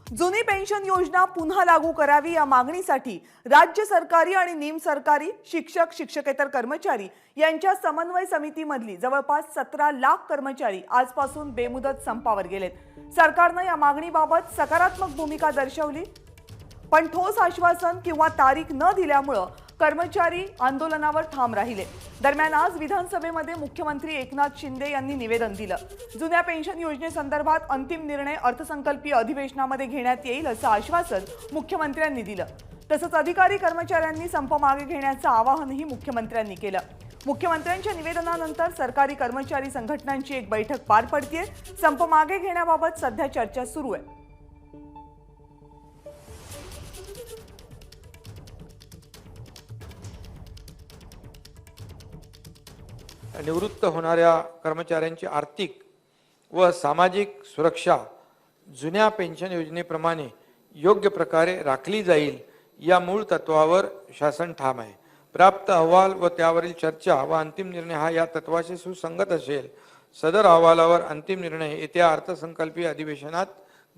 जुनी पेन्शन योजना पुन्हा लागू करावी या मागणीसाठी राज्य सरकारी आणि निमसरकारी शिक्षक शिक्षकेतर कर्मचारी यांच्या समन्वय समितीमधली जवळपास 17 लाख कर्मचारी आजपासून बेमुदत संपावर गेलेत। सरकारने या मागणीबाबत सकारात्मक भूमिका दर्शवली, पण ठोस आश्वासन किंवा तारीख न दिल्यामुळे कर्मचारी आंदोलनावर ठाम राहिले। दरम्यान आज विधानसभेमध्ये मुख्यमंत्री एकनाथ शिंदे यांनी निवेदन दिलं। जुन्या पेन्शन योजनेसंदर्भात अंतिम निर्णय अर्थसंकल्पीय अधिवेशनामध्ये घेण्यात येईल असं आश्वासन मुख्यमंत्र्यांनी दिलं। तसंच अधिकारी कर्मचाऱ्यांनी संप मागे घेण्याचं आवाहनही मुख्यमंत्र्यांनी केलं। मुख्यमंत्र्यांच्या निवेदनानंतर सरकारी कर्मचारी संघटनांची एक बैठक पार पडतेय। संप मागे घेण्याबाबत सध्या चर्चा सुरू आहे। निवृत्त होणाऱ्या कर्मचाऱ्यांची आर्थिक व सामाजिक सुरक्षा जुन्या पेन्शन योजनेप्रमाणे योग्य प्रकारे राखली जाईल या मूळ तत्वावर शासन ठाम आहे। प्राप्त अहवाल व त्यावरील चर्चा व अंतिम निर्णय हा या तत्वाशी सुसंगत असेल। सदर अहवालावर अंतिम निर्णय येत्या अर्थसंकल्पीय अधिवेशनात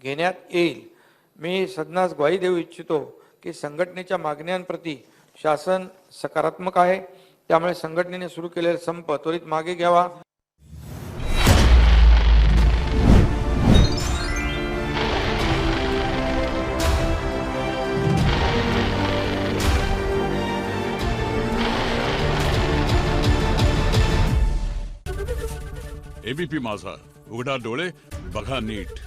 घेण्यात येईल। मी सदनास ग्वाही देऊ इच्छितो की संघटनेच्या मागण्यांप्रती शासन सकारात्मक आहे, त्यामुळे संघटनेने सुरू केलेला संप त्वरित मागे घ्यावा। एबीपी माझा, उघडा डोळे बघा नीट।